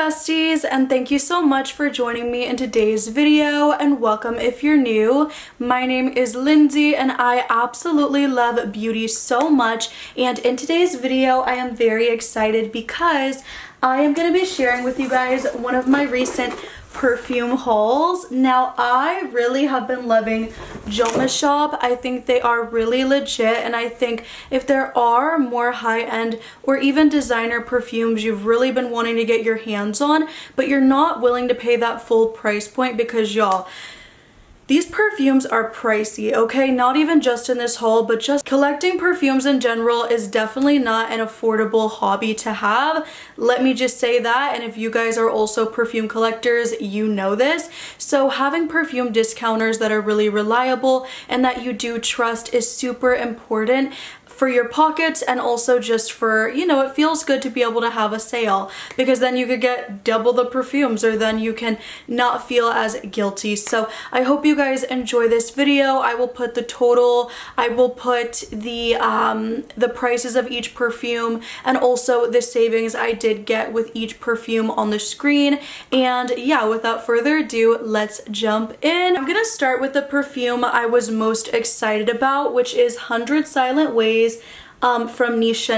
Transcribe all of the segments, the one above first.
besties, and thank you so much for joining me in today's video, and welcome if you're new. My name is Lindsay and I absolutely love beauty so much, and in today's video I am very excited because I am going to be sharing with you guys one of my recent perfume hauls. Now, I really have been loving Jomashop. I think they are really legit, and I think if there are more high-end or even designer perfumes you've really been wanting to get your hands on, but you're not willing to pay that full price point, because y'all, these perfumes are pricey, okay? Not even just in this haul, but just collecting perfumes in general is definitely not an affordable hobby to have. Let me just say that, and if you guys are also perfume collectors, you know this. So having perfume discounters that are really reliable and that you do trust is super important for your pockets, and also just for, you know, it feels good to be able to have a sale, because then you could get double the perfumes, or then you can not feel as guilty. So I hope you guys enjoy this video. I will put the total, I will put the prices of each perfume, and also the savings I did get with each perfume on the screen. And yeah, without further ado, let's jump in. I'm gonna start with the perfume I was most excited about, which is 100 Silent Ways from Niche.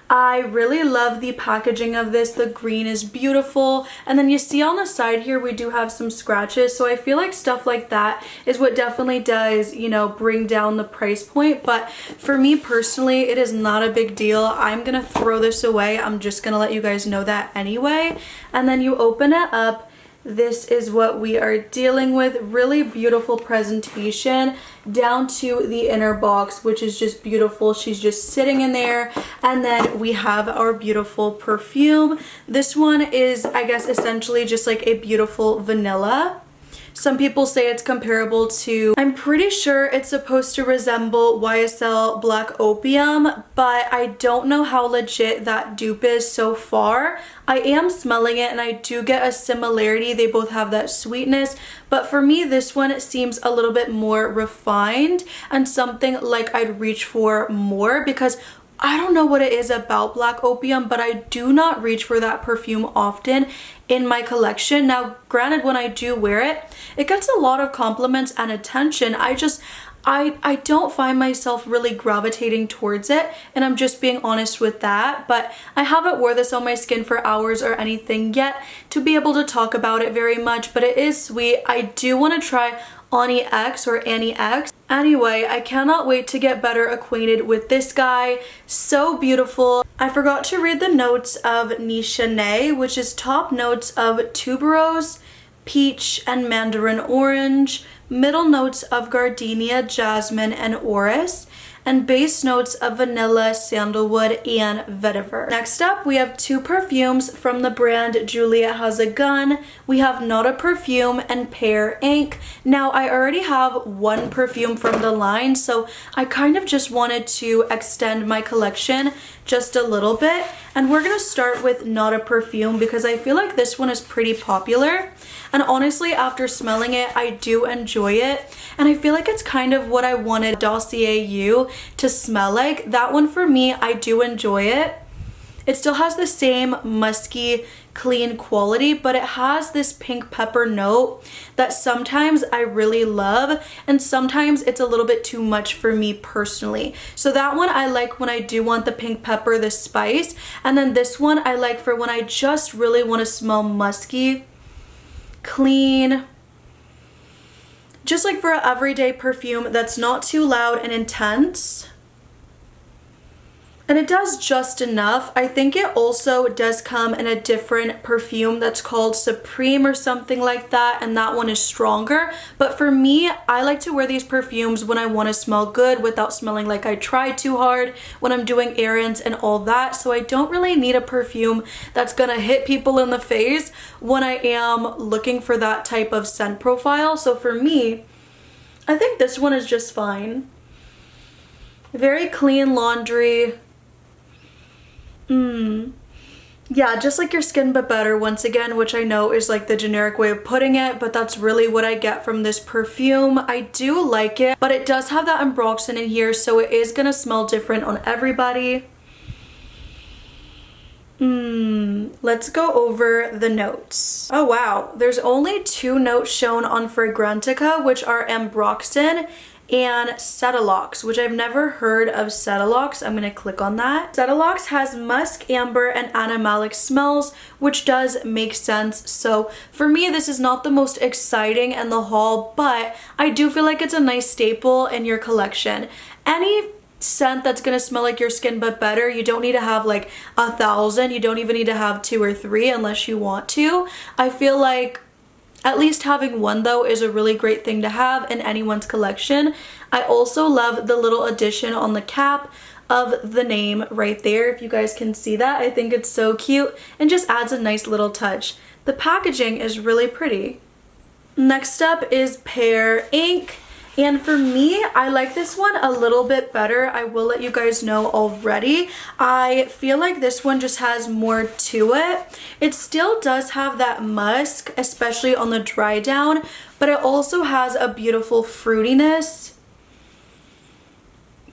I really love the packaging of this. The green is beautiful, and then you see on the side here we do have some scratches, so I feel like stuff like that is what definitely does, you know, bring down the price point. But for me personally, it is not a big deal. I'm gonna throw this away. I'm just gonna let you guys know that anyway. And then you open it up. This is what we are dealing with. Really beautiful presentation down to the inner box, which is just beautiful. She's just sitting in there. And then we have our beautiful perfume. This one is, I guess, essentially just like a beautiful vanilla. Some people say it's comparable to, I'm pretty sure it's supposed to resemble YSL Black Opium, but I don't know how legit that dupe is so far. I am smelling it and I do get a similarity. They both have that sweetness, but for me this one seems a little bit more refined and something like I'd reach for more, because I don't know what it is about Black Opium, but I do not reach for that perfume often in my collection. Now, granted, when I do wear it, it gets a lot of compliments and attention. I don't find myself really gravitating towards it, and I'm just being honest with that. But I haven't wore this on my skin for hours or anything yet to be able to talk about it very much, but it is sweet. I do want to try Ani X or Annie X. Anyway, I cannot wait to get better acquainted with this guy. So beautiful. I forgot to read the notes of Niche, which is top notes of tuberose, peach, and mandarin orange, middle notes of gardenia, jasmine, and orris, and base notes of vanilla, sandalwood, and vetiver. Next up, we have two perfumes from the brand Juliet Has a Gun. We have Not a Perfume and Pear Ink. Now, I already have one perfume from the line, so I kind of just wanted to extend my collection just a little bit. And we're gonna start with Not a Perfume because I feel like this one is pretty popular. And honestly, after smelling it, I do enjoy it. And I feel like it's kind of what I wanted Dossier U to smell like. That one for me, I do enjoy it. It still has the same musky, clean quality, but it has this pink pepper note that sometimes I really love, and sometimes it's a little bit too much for me personally. So that one I like when I do want the pink pepper, the spice, and then this one I like for when I just really want to smell musky, clean, just like for an everyday perfume that's not too loud and intense. And it does just enough. I think it also does come in a different perfume that's called Supreme or something like that, and that one is stronger. But for me, I like to wear these perfumes when I want to smell good without smelling like I tried too hard, when I'm doing errands and all that. So I don't really need a perfume that's gonna hit people in the face when I am looking for that type of scent profile. So for me, I think this one is just fine. Very clean laundry. Yeah, just like your skin but better, once again, which I know is like the generic way of putting it, but that's really what I get from this perfume. I do like it, but it does have that ambroxan in here, so it is gonna smell different on everybody. Let's go over the notes. Oh wow, there's only 2 notes shown on Fragrantica, which are Ambroxan and Cetilox, which I've never heard of Cetilox. I'm gonna click on that. Cetilox has musk, amber, and animalic smells, which does make sense. So for me, this is not the most exciting in the haul, but I do feel like it's a nice staple in your collection. Any scent that's gonna smell like your skin but better, you don't need to have like 1,000, you don't even need to have 2 or 3 unless you want to. I feel like at least having 1 though is a really great thing to have in anyone's collection. I also love the little addition on the cap of the name right there, if you guys can see that. I think it's so cute and just adds a nice little touch. The packaging is really pretty. Next up is Pear Ink. And for me, I like this one a little bit better. I will let you guys know already. I feel like this one just has more to it. It still does have that musk, especially on the dry down, but it also has a beautiful fruitiness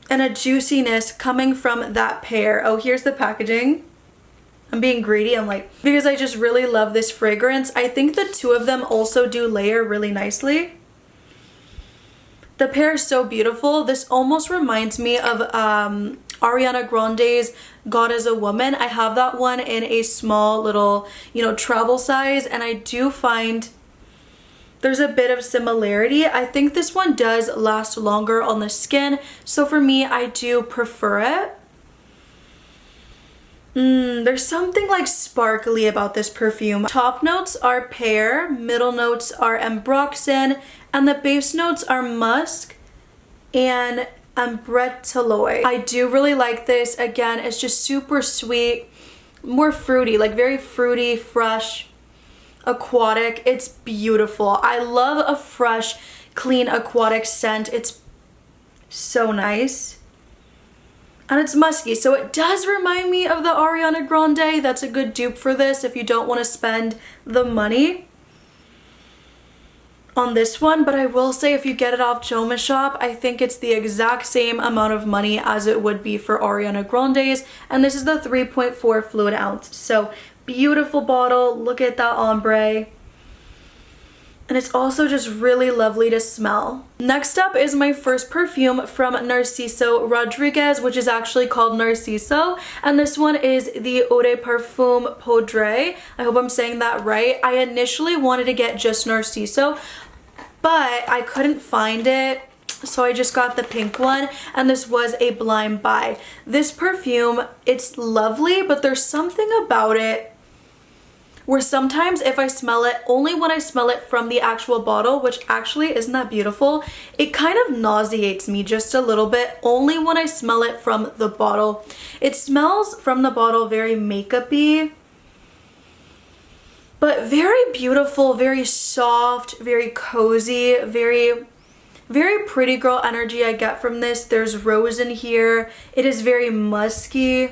and a juiciness coming from that pear. Oh, here's the packaging. I'm being greedy, I'm like, because I just really love this fragrance. I think the 2 of them also do layer really nicely. The pear is so beautiful. This almost reminds me of Ariana Grande's God is a Woman. I have that one in a small little, travel size, and I do find there's a bit of similarity. I think this one does last longer on the skin, so for me, I do prefer it. There's something like sparkly about this perfume. Top notes are pear, middle notes are ambroxan, and the base notes are musk and ambretoloi. I do really like this. Again, it's just super sweet, more fruity, like very fruity, fresh, aquatic. It's beautiful. I love a fresh, clean, aquatic scent. It's so nice. And it's musky, so it does remind me of the Ariana Grande. That's a good dupe for this if you don't want to spend the money on this one. But I will say, if you get it off Jomashop, I think it's the exact same amount of money as it would be for Ariana Grande's. And this is the 3.4 fluid ounce. So beautiful bottle. Look at that ombre. And it's also just really lovely to smell. Next up is my first perfume from Narciso Rodriguez, which is actually called Narciso. And this one is the Eau de Perfume Poudre. I hope I'm saying that right. I initially wanted to get just Narciso, but I couldn't find it. So I just got the pink one, and this was a blind buy. This perfume, it's lovely, but there's something about it where sometimes if I smell it, only when I smell it from the actual bottle, which actually isn't that beautiful, it kind of nauseates me just a little bit, only when I smell it from the bottle. It smells from the bottle very makeup-y, but very beautiful, very soft, very cozy, very pretty girl energy I get from this. There's rose in here. It is very musky.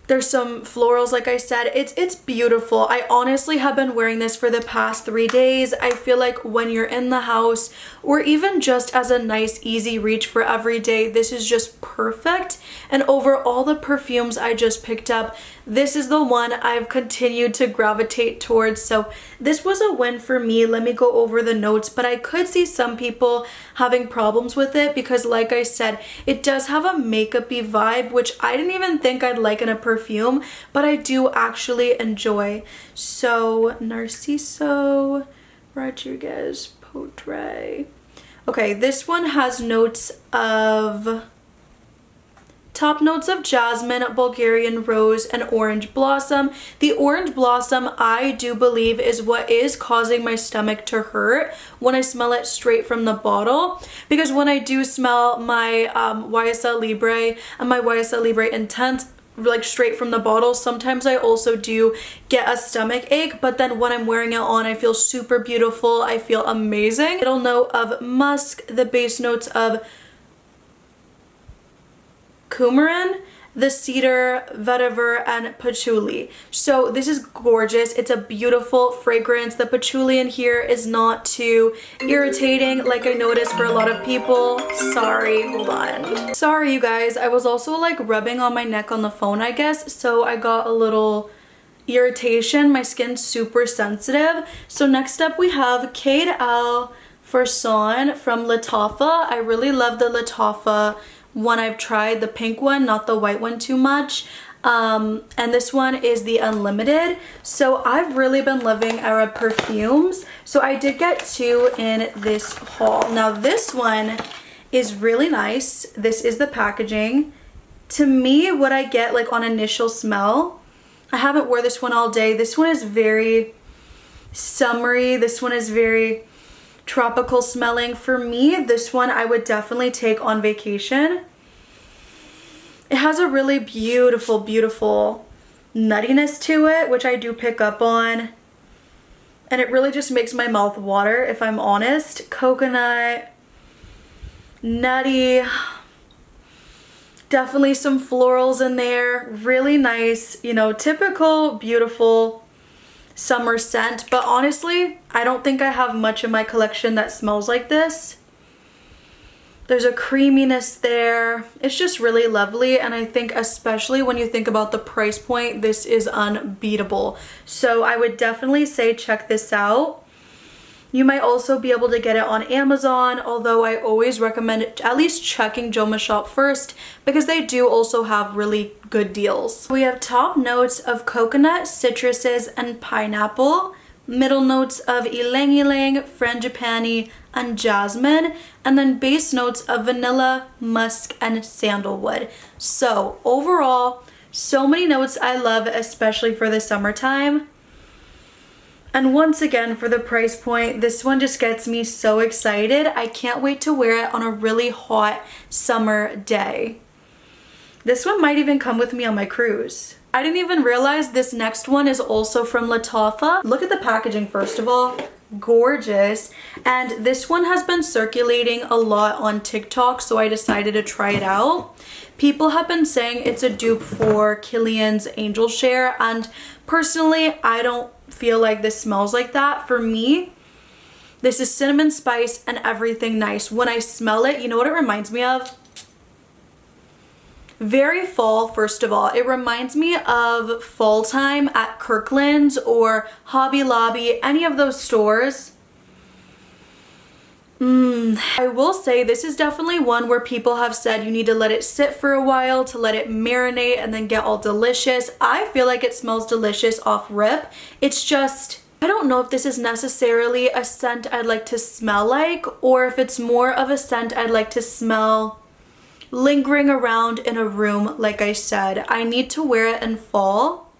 There's some florals, like I said. It's beautiful. I honestly have been wearing this for the past 3 days. I feel like when you're in the house, or even just as a nice easy reach for every day, this is just perfect. And over all the perfumes I just picked up, this is the one I've continued to gravitate towards. So this was a win for me. Let me go over the notes, but I could see some people having problems with it because, like I said, it does have a makeup-y vibe, which I didn't even think I'd like in a perfume, but I do actually enjoy. So Narciso Rodriguez Poudre. Okay, this one has notes of top notes of jasmine, Bulgarian rose, and orange blossom. The orange blossom, I do believe, is what is causing my stomach to hurt when I smell it straight from the bottle, because when I do smell my YSL Libre and my YSL Libre Intense like straight from the bottle, sometimes I also do get a stomach ache, but then when I'm wearing it on, I feel super beautiful. I feel amazing. Middle note of musk, the base notes of coumarin, the cedar, vetiver, and patchouli. So this is gorgeous. It's a beautiful fragrance. The patchouli in here is not too irritating like I noticed for a lot of people. Sorry, hold on. Sorry you guys, I was also like rubbing on my neck on the phone, I guess, so I got a little irritation. My skin's super sensitive. So next up we have Cade Al Farson from Lattafa. I really love the Lattafa one I've tried, the pink one, not the white one too much. And this one is the Unlimited. So I've really been loving our perfumes. So I did get 2 in this haul. Now this one is really nice. This is the packaging. To me, what I get like on initial smell, I haven't wore this one all day. This one is very summery. This one is very tropical smelling. For me, this one I would definitely take on vacation. It has a really beautiful, beautiful nuttiness to it, which I do pick up on. And it really just makes my mouth water, if I'm honest. Coconut, nutty, definitely some florals in there. Really nice, you know, typical, beautiful summer scent. But honestly, I don't think I have much in my collection that smells like this. There's a creaminess there. It's just really lovely, and I think especially when you think about the price point, this is unbeatable. So I would definitely say check this out. You might also be able to get it on Amazon, although I always recommend at least checking Jomashop first because they do also have really good deals. We have top notes of coconut, citruses, and pineapple. Middle notes of ylang ylang, frangipani, and jasmine. And then base notes of vanilla, musk, and sandalwood. So overall, so many notes I love, especially for the summertime. And once again, for the price point, this one just gets me so excited. I can't wait to wear it on a really hot summer day. This one might even come with me on my cruise. I didn't even realize this next one is also from Lattafa. Look at the packaging first of all. Gorgeous. And this one has been circulating a lot on TikTok, so I decided to try it out. People have been saying it's a dupe for Kilian's Angel Share, and personally, I don't feel like this smells like that. For me, this is cinnamon spice and everything nice. When I smell it, you know what it reminds me of? Very fall, first of all. It reminds me of fall time at Kirkland's or Hobby Lobby, any of those stores. I will say this is definitely one where people have said you need to let it sit for a while to let it marinate and then get all delicious. I feel like it smells delicious off rip. It's just, I don't know if this is necessarily a scent I'd like to smell like, or if it's more of a scent I'd like to smell lingering around in a room. Like I said, I need to wear it in fall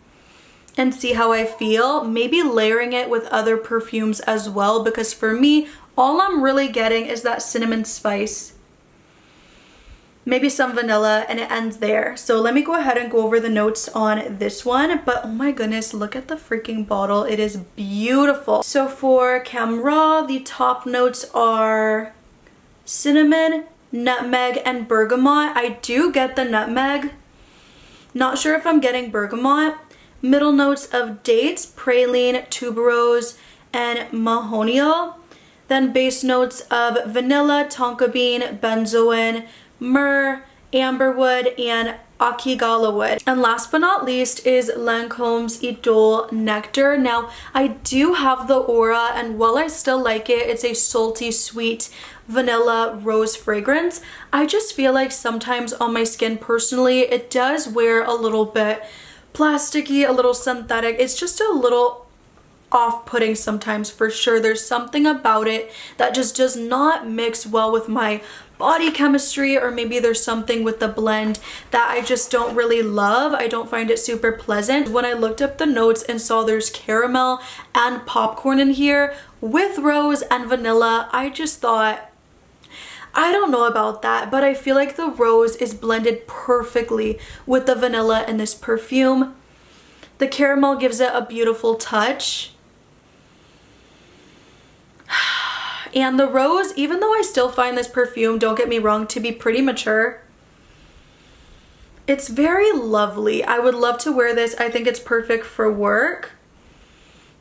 and see how I feel. Maybe layering it with other perfumes as well, because for me, all I'm really getting is that cinnamon spice. Maybe some vanilla, and it ends there. So let me go ahead and go over the notes on this one. But oh my goodness, look at the freaking bottle. It is beautiful. So for Camera, the top notes are cinnamon, nutmeg, and bergamot. I do get the nutmeg. Not sure if I'm getting bergamot. Middle notes of dates, praline, tuberose, and mahonial. Then base notes of vanilla, tonka bean, benzoin, myrrh, amberwood, and akigala wood. And last but not least is Lancome's Idole Nectar. Now, I do have the aura, and while I still like it, it's a salty, sweet vanilla rose fragrance. I just feel like sometimes on my skin personally, it does wear a little bit plasticky, a little synthetic. It's just a little off-putting sometimes, for sure. There's something about it that just does not mix well with my body chemistry, or maybe there's something with the blend that I just don't really love. I don't find it super pleasant. When I looked up the notes and saw there's caramel and popcorn in here with rose and vanilla, I just thought, I don't know about that, but I feel like the rose is blended perfectly with the vanilla in this perfume. The caramel gives it a beautiful touch. And the rose, even though I still find this perfume, don't get me wrong, to be pretty mature, It's very lovely. I would love to wear this. I think it's perfect for work.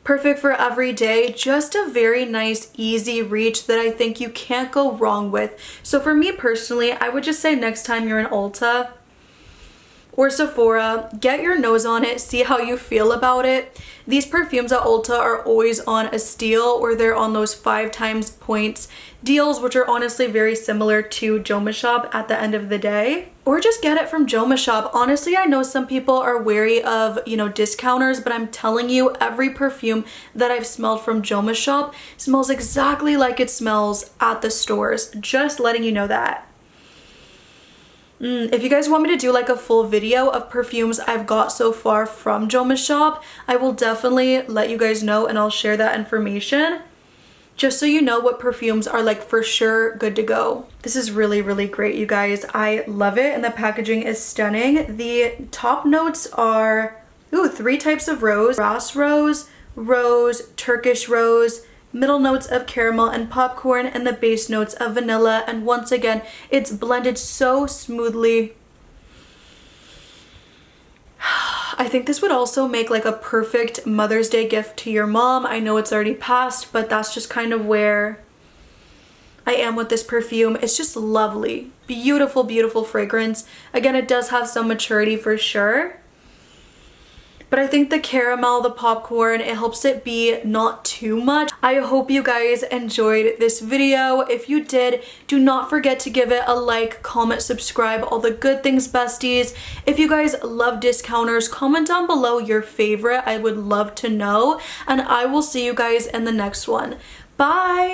Perfect for every day. Just a very nice, easy reach that I think you can't go wrong with. So for me personally, I would just say next time you're in Ulta or Sephora, get your nose on it, see how you feel about it. These perfumes at Ulta are always on a steal, or they're on those 5 times points deals, which are honestly very similar to Jomashop at the end of the day. Or just get it from Jomashop. Honestly, I know some people are wary of, discounters, but I'm telling you, every perfume that I've smelled from Jomashop smells exactly like it smells at the stores. Just letting you know that. If you guys want me to do like a full video of perfumes I've got so far from Jomashop, I will definitely let you guys know, and I'll share that information just so you know what perfumes are like for sure good to go. This is really, really great, you guys. I love it, and the packaging is stunning. The top notes are 3 types of rose: grass rose, rose, Turkish rose, middle notes of caramel and popcorn, and the base notes of vanilla. And once again, it's blended so smoothly. I think this would also make like a perfect Mother's Day gift to your mom. I know it's already passed, but that's just kind of where I am with this perfume. It's just lovely. Beautiful, beautiful fragrance. Again, it does have some maturity for sure. But I think the caramel, the popcorn, it helps it be not too much. I hope you guys enjoyed this video. If you did, do not forget to give it a like, comment, subscribe, all the good things, besties. If you guys love discounters, comment down below your favorite. I would love to know. And I will see you guys in the next one. Bye!